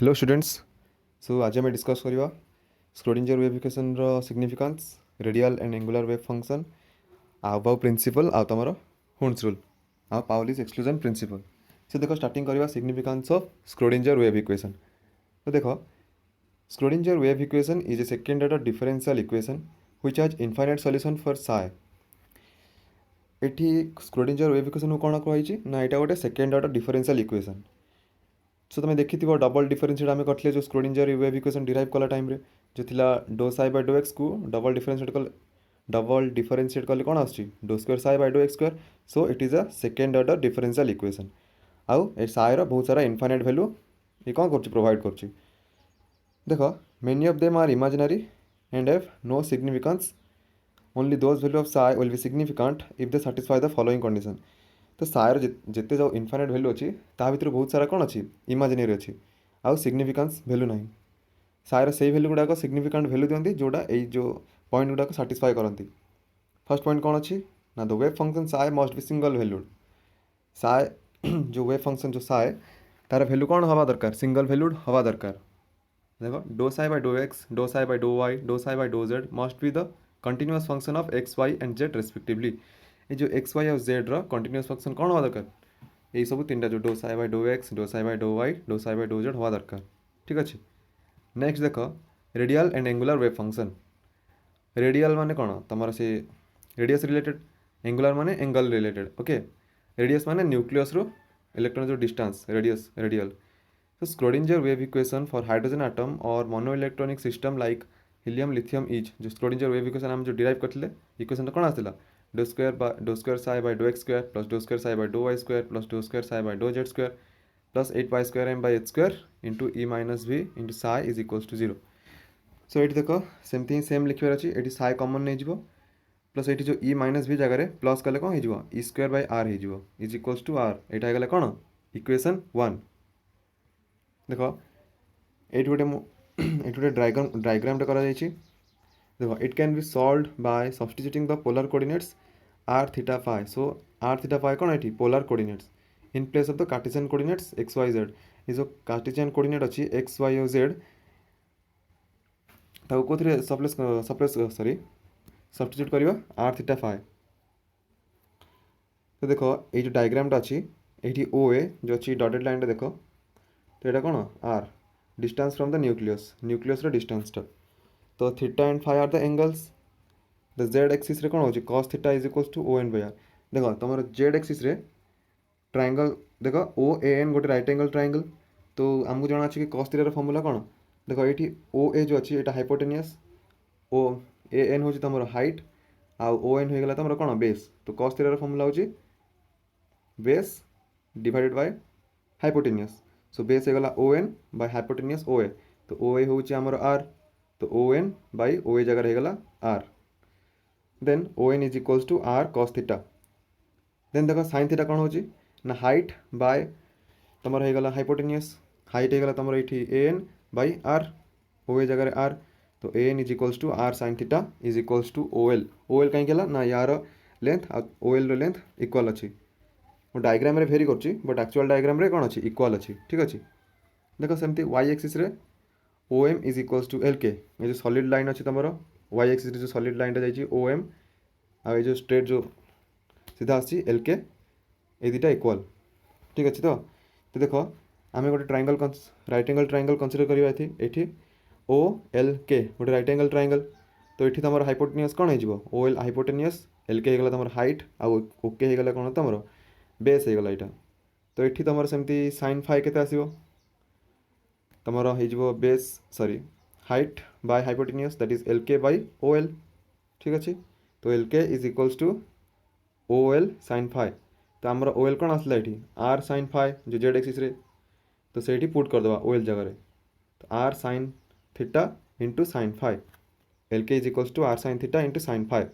Hello students. सो आज आम discuss करवा स्क्रोडिंजर वेव इक्वेशन रो significance radial and angular wave function आउ प्रिंसिपल आउ तुम हुंस रूल आउ पाउलिस एक्सक्लूजन प्रिंसिपल। से देखो स्टार्टिंग करवा significance of Schrodinger wave equation. तो देखो Schrodinger wave equation is a second order differential equation which has infinite solution for psi. एठी स्क्रोडिंजर वेव इक्वेशन कौन कही ना यहाँ गोटे second order differential equation. So तुम देखी डबल डिफरेंशिएट आम करते जो स्क्रोडिंजर वेव इक्वेशन डिराइव कला टाइम जो थिला डो साइ बाय डो एक्स को डबल डिफरेंशिएट कले कौन आसुची डो square psi by dough x square. So it is a second order differential equation. आउ ए साइर बहुत सारा इनफाइनाइट वैल्यू ये कौन कर प्रोवाइड कर। देख many of them are imaginary and have no significance. Only those value of psi will be significant if they satisfy the following condition. तो साइर जिते जो इनफाइनाइट वैल्यू अच्छी ता भर बहुत सारा कौन अच्छी इमेजिनरी अच्छी आउ सिग्निफिकेंस वैल्यू ना। साइर से वैल्यू गुड़ाक सिग्निफिकेंट वैल्यू दिखती जोड़ा ये जो पॉइंट गुड़ाक साटिस्फाई करती। फर्स्ट पॉइंट कौन अच्छी ना the wave function psi must be single valued. Psi जो वेव फंक्शन जो साइ तार वैल्यू कौन हवा दरकार सिंगल वैल्यूड हवा दरकार। देखो डो साइ बाय डो एक्स डो साइ बाय डो वाई डो psi by dough z must be the continuous function of x y and z respectively. ये जो एक्स वाई और जेड कंटिन्यूअस फंक्शन कौन हवा दरकार यही सब तीन जो डो साइ बाय डो एक्स डो साइ बाय डो वाई डो साइ बाय डो जेड हवा दरकार। ठीक अच्छे। नेक्स्ट देख radial and angular wave function. Radial माने कौन तुम से रेडियस रिलेटेड एंगुलर माने एंगल रिलेटेड। ओके रेडियस माने न्यूक्लियस रो इलेक्ट्रॉन जो distance radius radial. So Schrodinger wave equation for hydrogen atom or monoelectronic system like helium lithium is जो Schrodinger wave equation हम जो डिराइव करते इक्वेशन कौन आसला do square psi by dough x square plus do square psi by dough y square plus do square psi by dough z square plus 8 pi square m by h square into e minus v into psi is equals to 0। So ये देख सेमती ही same लिखार अच्छी ये साइ कमन नहीं plus ये जो ई minus भी जगह प्लस कले कौन हो ई स्क्वायर बाय आर हो इज इक्वल्स टू आर। यहाँ गला कौन इक्वेशन 1। देख ये गोटे डायग्रामटे करा देख it can be solve by substituting the polar coordinates r theta phi. So r theta phi कौन ये polar coordinates in place of the Cartesian coordinates x y z. ये जो कार्टेशियन कोऑर्डिनेट अच्छी एक्स वाई और z कौन sorry substitute करवा r theta phi. तो देख ये जो डायग्रामटा अच्छी ये ओ ए जो अच्छी डॉटेड लाइन देख तो यहाँ कौन r distance from the nucleus डिस्टेंसटा। तो theta and phi are the angles. The z axis रे कौन हो cos theta is equals to O N by r. देख तुम जेड एक्सिस रे ट्रायंगल देख ओ ए एन गोटे राइट एंगल ट्रायंगल। तो आमको जना अच्छे कि कॉस थीटार फॉर्मूला कौन देख ये ओ ए जो अच्छी यहाँ हाइपोटेनियस ओ ए एन हूँ तुम हाइट आउ ओ एन होगा तुम कौन बेस। तो कॉस थीटार फॉर्मूला हूँ base divided by hypotenuse. So base होगा ओ एन बाय हाइपोटेनियस ओ ए। तो ओ ए हूँ आमर आर तो ओ एन बाय ओ ए जगह होगा r. Then O N is equals to r cos theta. Then देख साइन थीटा कौन हो ना हाइट बाय तुम होगा हाइपोटेनियस हाइट होगा तुम ये A N by r O A जगह आर। तो A N is equals to r sine theta is equals to O L कहीं ना यार length O L length equal अच्छी डायग्राम रे भेरी करछि बट एक्चुअल डायग्राम रे कौन अच्छी इक्वाल अच्छी। ठीक अच्छे। देख सेमती वाई एक्सिस रे O M is equals to L के ये जो सॉलिड लाइन अच्छी तुम वाई एक्सिस जो सॉलिड लाइन जाइए ओ एम आ जो स्ट्रेट जो सीधा आसी एल के ये दुटा इक्वाल। ठीक अच्छे। तो देख आम गोटे triangle right angle triangle consider करवा ये ओ एल के गोटे राइट एंगल ट्रायंगल। तो ये तुम हाइपोटेनियस कौन हो ओ एल हाइपोटेनियस एल के होगा तुम हाइट आउ ओके होगा कौन तुम बेस होगा यहाँ। तो ये तुम सेमती साइन फाइ के आसो तुम हो base sorry height by hypotenuse that is L K by O L. ठीक अच्छे। तो L K is equals to O L sine phi. तो आमर ओ एल कौन आसला ये आर साइन फाइ जो जेड एक्सिस रे। तो से पुट करदे ओ एल जगह। तो r sine theta into sine phi L K is equals to r sine theta into sine phi.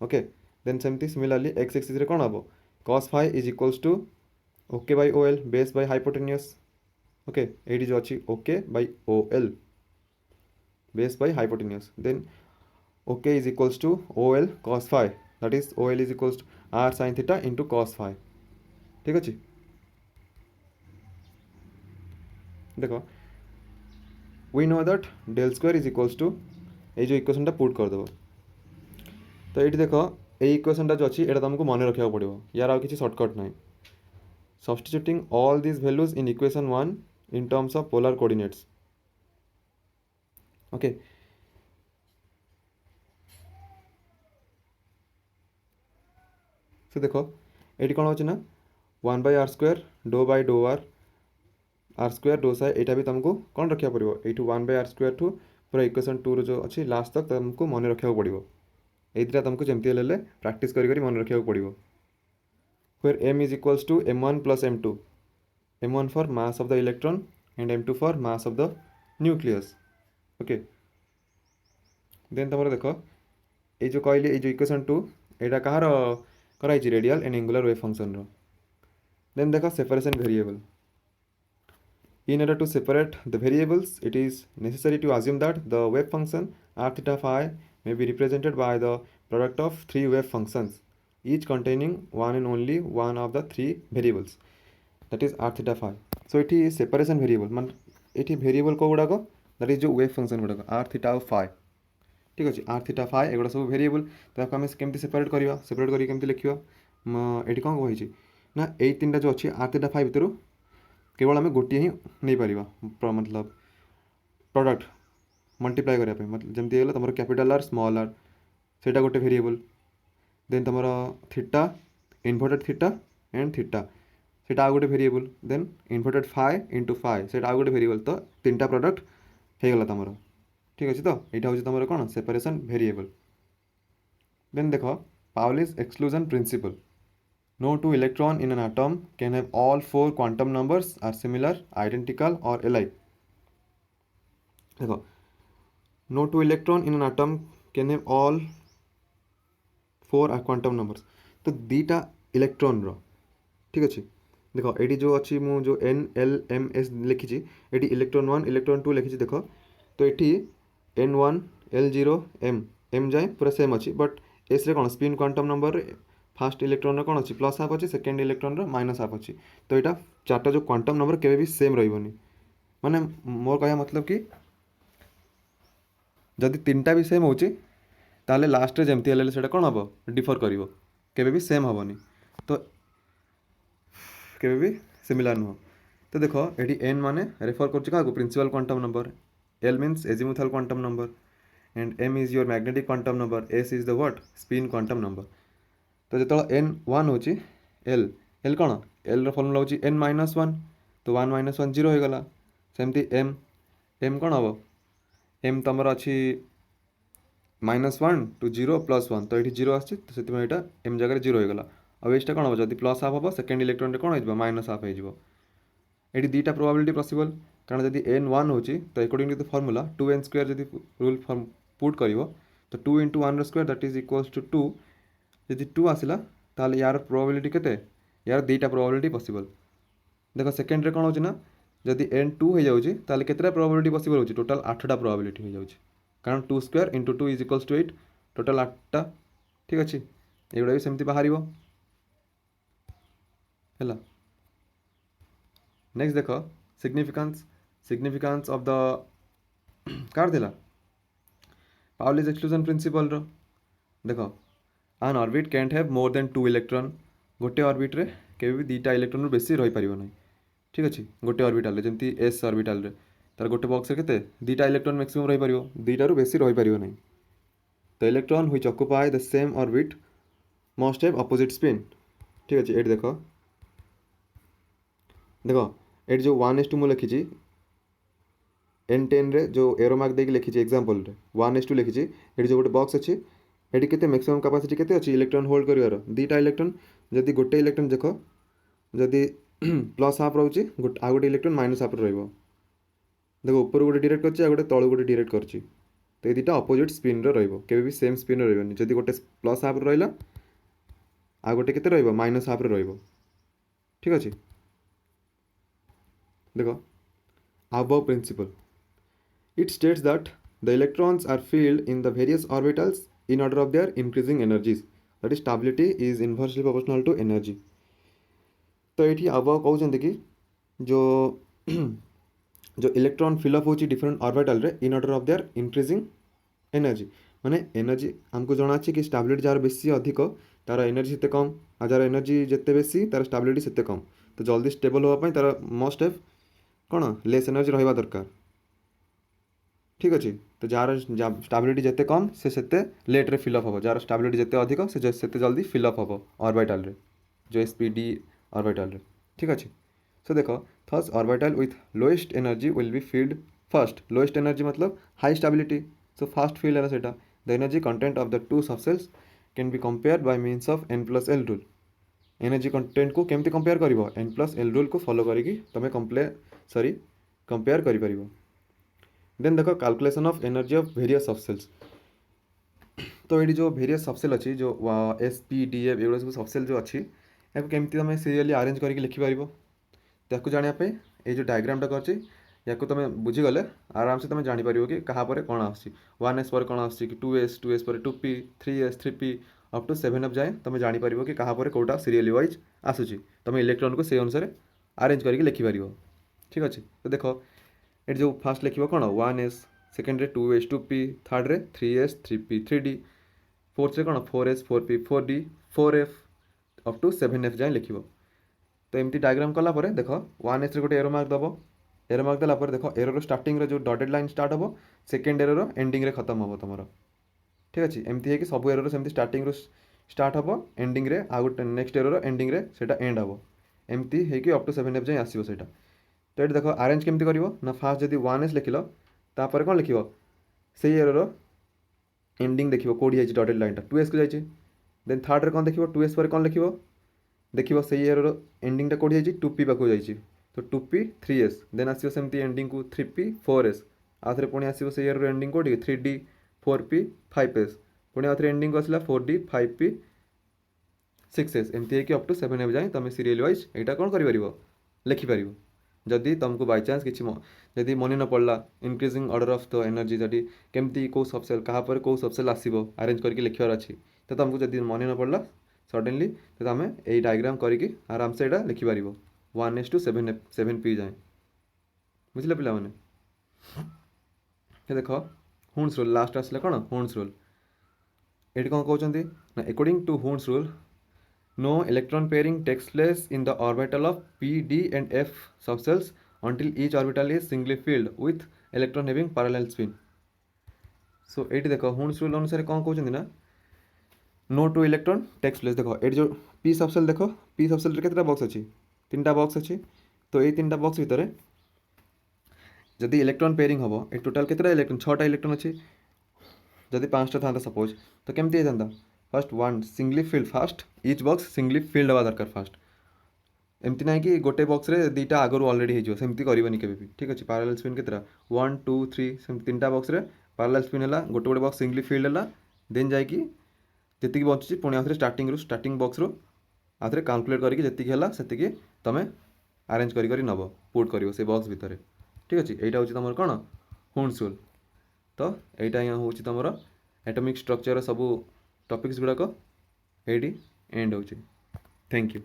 Okay then सेमती सिमिलरली एक्स एक्सिस रे कौन हम cos phi is equals to O K by O L base by hypotenuse. Okay ये जो अच्छी O K by O L base by hypotenuse. Then O K is equals to O L cos phi that is O L is equals to r sine theta into cos phi. ठीक अच्छे। देख we know that del square is equals to ये जो इक्वेशनटा put करदेव। तो ये देख ये इक्वेशनटा जो अच्छी यहाँ तुमको मन रखा पड़ो, यार आ किसी सर्टकट ना। Substituting all these values in equation 1 in terms of polar coordinates. Okay, so देखो ये कौन होना 1/r² do by do r² do psi यहाँ भी तुमको कौन रखा पड़ो ये 1/r² ठू पूरा इक्वेशन 2 जो अच्छी लास्ट तक तुमको मन रखा पड़ो। ये तुमको जमती प्रैक्टिस करी मन रखा पड़ो। where m is equals to m1 plus m2, m1 for mass of the electron and m2 for mass of the nucleus. Okay, then तुम देख ये जो कहली ये जो इक्वेशन 2 यहाँ कहाँ कराई radial and angular wave function रो। देन देख separation variable. In order to separate the variables, it is necessary to assume that the wave function r theta phi may be represented by the product of three wave functions, each containing one and only one of the three variables, that is r theta phi. So it is separation variable मान ये variable को गुड़ाक that is जो wave function गुड़ाक r theta phi। ठीक अच्छे r theta phi एगुड़ा सब variable तो आम केमती सेपरेट करवा सेपरेट करके लिखा ये कौन कही ना यही तीन जो अच्छी r theta phi भितर केवल आम गोटे ही नहीं पार मतलब प्रोडक्ट मल्टीप्लाई करने मतलब जमती तुम कैपिटल आर स्मॉल आर से गोटे वेरिएबल। देन तुम theta inverted theta and theta से गोटे variable. Then inverted phi into phi से गोटे वेरिएबल। तो तीन टा प्रोडक्ट हो गला तुम। ठीक अच्छे। तो यहाँ हूँ तुम कौन सेपरेशन वेरिएबल। देन देख Pauli's exclusion principle. No two electron in an atom can have all four quantum numbers are similar, identical or alike. देखो no two electron in an atom can have all four quantum numbers। तो दीटा electron रो ठीक अच्छे। देखो ये जो अच्छी मु जो NLMS लिखी ये इलेक्ट्रॉन 1 इलेक्ट्रॉन 2 लिखी देखो। तो ये N1 L0 M जाए पूरा सेम अच्छी बट एस रे कौन spin quantum number fast electron कौन अच्छी प्लस हाफ अच्छी सेकेंड इलेक्ट्रॉन माइनस हाफ अच्छी। तो यहाँ चार्टा जो क्वांटम नंबर केवे भी सेम रही माने मोर कह मतलब कि जदि तीन टा भी सेम हो ताले लास्ट रे जमती हेले सेटा कौन हम डिफर करिवो केवे भी सेम हेनी। तो केवे भी सिमिलर नुह। तो देख ये एन माने रेफर कर principal quantum number, l means azimuthal quantum number and m is your magnetic quantum number, s is the what spin quantum number. तो जो N1 हो एल कौन एल फर्मुला हो N-1 तो 1 - 1 0 होगला। सेमती एम कौन हम एम तुम अच्छी -1 to 0 + 1 तो ये 0 आसी तो से एम जगह 0 होगला। अब एटा कौन हम जब प्लस हाफ हम सेकेंड इलेक्ट्रॉन कौन हो माइनस हाफ हो। ये दुईटा प्रोबेबिलिटी पॉसिबल कारण जब N1 हो तो according to the formula 2n² जब रूल फॉर्म पुट कर तो 2 × 1² दैट इज इक्वल्स टू 2 जब 2 आसला ताल यार प्रोबेबिलिटी केते यार दुईटा प्रोबेबिलिटी पॉसिबल। देखो सेकेंड रे कौन हो जदि N2 हो जाऊँगी ताल केतटा प्रोबेबिलिटी पॉसिबल हो टोटल 8टा प्रोबेबिलिटी हो जाऊँगी कारण 2² × 2 = 8 टोटल 8टा। ठीक अच्छे एगुड़ा भी सेमती बाहर है। नेक्स्ट देख सिग्निफिकेंस ऑफ द कार देला पाउलिस एक्सक्लूजन प्रिंसिपल रो। देख आन orbit cantt have more than 2 electron गोटे ऑर्बिट रे केबे भी दुईटा इलेक्ट्रॉन बेसी रही पारिबो नहीं। ठीक अच्छे गोटे ऑर्बिटल रे जमती एस ऑर्बिटल रे तार गोटे बॉक्स रे केते दुईटा इलेक्ट्रॉन मैक्सिमम रही पारिबो दुईटारू बेसी रही पारिबो नहीं। तो electron which occupy the same orbit must have opposite spin. ठीक अच्छे ये देख ये जो 1s2 मु लिखी N10 रे जो एरो मार्क देके लिखी एग्जांपल रे 1s2 लिखी ये जो गोटे बॉक्स अच्छी ये केते मैक्सिमम कैपेसिटी केते अच्छी इलेक्ट्रॉन होल्ड करिवार दुईटा इलेक्ट्रॉन जदि गोटे इलेक्ट्रॉन देख जदि प्लस हाफ रोचे आ गोटे इलेक्ट्रॉन माइनस हाफ रहिबो। देखो ऊपर गोटे डायरेक्ट करछि आ गोटे तळ गोटे डायरेक्ट करछि तो ये दुईटा अपोजिट स्पिन रे रहिबो केबे भी सेम स्पिन रे रहिबोनी। जदि गोटे प्लस हाफ रहिला आ गोटे केते रहिबो माइनस हाफ रे रहिबो। ठीक अच्छे देखो above principle it states that the electrons are filled in the various orbitals in order of their increasing energies, that is stability is inversely proportional to energy। तो ये above कहते कि जो जो इलेक्ट्रॉन फिलअप होची डिफरेंट ऑर्बिटल रे in order of their increasing energy माने energy हमको जना अछि कि स्टेबिलिटी जार बेसी अधिक तार एनर्जी सेते कम आ जार एनर्जी जेते बेसी तार स्टेबिलिटी सेते कम तो जल्दी स्टेबल होवा पई तार must have cone less energy रहबा दरकार ठीक अच्छे तो जार स्टेबिलिटी जिते कम से सेते लेट रे फिलअप हम जार स्टेबिलिटी जिते अधिक से सेते जल्दी फिलअप हम ऑर्बिटल रे जो एसपीडी ऑर्बिटल रे ठीक अच्छे सो देखो thus orbital with lowest energy will be filled first lowest energy मतलब high stability so first filled है सेटा the energy content of the two subshells can be compare by means of n plus l rule energy content को केमती compare करिवो n plus l rule को follow करिकी तमे compare करि परिवो देन देखो calculation of energy of various subshells तो ये जो वेरियस सबसेल अच्छी जो एस पी डी एफ एगुड़ा सब सबसेल जो अच्छी या केमती तुम सीरियली अरेंज करके लिखिपार ताकू जानापी ये जो डायग्रामटा करची या तुम बुझीगले आराम से तुम जापर कि क्या कौन आस एस पर कौन आस टू एस पर 2p 3s 3p up to 7f जाए तुम जापर कि क्या कौटा सीरियली वाइज आसूँ तुम इलेक्ट्रॉन को से अनुसार अरेंज करके लिखिपार ठीक अच्छे तो देख ये जो फास्ट लिख कौन 1s second 2s 2p third 3s 3p 3d fourth कौन 4s 4p 4d 4f up to 7f जाए लिख तो एमती डायग्राम कलापर देख 1s गोटे एरो मार्क दब एरो मार्क देला देख एरोर स्टार्टिंग जो डटेड लाइन स्टार्ट हम सेकेंड एरोर एंडिंग रे खत्म हम तुम ठीक अच्छे एमती है सब एरोर सेमती स्टार्टिंग स्टार्ट हम एंडिंग रे आ गोटे नेक्स्ट एरोर एंडिंग रे सेटा एंड हम एमती है अप टू 7f जाए आसो सेटा तो ये देख अरेंज केमती कर ना फास्ट जब 1s लिखल तापर कौन लिख से एरोर एंडिंग देख कौटी जाइए डटेड लाइनटा 2s को जाइए देन थर्ड रे कौन देख 2s पर कौन लिख से एरोर एंडिंगटा कौटी जाइए 2p पाक जाइए तो 2p 3s देन आसो सेमती एंडिंग को 3p 4s आउे पुणी आसो से arrow ending कौटी 3d 4p 5s पुणी आउे एंडिंग को आसला 4d 5p 6s एमती है अप टू 7f जाए तुम सीरियल वाइज यहाँ कौन कर लिखिपार जदि तुमको बाय चांस किसी जदि मन न पड़ला increasing order of the energy जदि केमती कौ सबसेल क्या कौ सबसेल आसो अरेंज करके लिखार अच्छी तो तुमको जदि मन न पड़ला सडनली तो तुम यही डायग्राम करके आराम से यहाँ लिखिपार 1s टू 7p जाए बुझे पिला माने देख हुन्स रूल लास्ट आसला कौन हुन्स रूल ये कौन कहते ना according to Hund's rule no electron pairing takes place in the orbital of p, d and f subcells until each orbital is singly filled with electron having parallel spin. So ये देख Hund's rule अनुसार कौन कहते ना no two electron takes place देख ये जो p subshell देख p सबसेल केतटा बॉक्स अच्छी 3टा बॉक्स अच्छी तो ये 3टा बॉक्स भितर जदि इलेक्ट्रॉन पेयरिंग हम ये टोटाल केतटा इलेक्ट्रॉन 6टा इलेक्ट्रॉन अच्छी जदि 5टा था सपोज तो केमती होता first one singly field fast etch box singly field हवा दरकार फास्ट एमती ना कि गोटे बॉक्स रे दुईटा आगु ऑलरेडी होमती करनी के ठीक अच्छे पैरेलल स्पिन के 1 2 3 3टा बॉक्स रे पैरेलल स्पिन है गोटे गोटे बॉक्स सिंगली फिल्ड है देन जाकि जी बचुची पुणी आउे स्टार्टिंग बॉक्स रू आउे कैलकुलेट करके जी तुम अरेंज कर नब पुट कर से बॉक्स भितर ठीक अच्छे यहाँ हूँ तुम कौन हुन्स रूल तो यहाँ हूँ तुम एटॉमिक स्ट्रक्चर सब टॉपिक्स गुड़ाक ये एंड हो थैंक यू।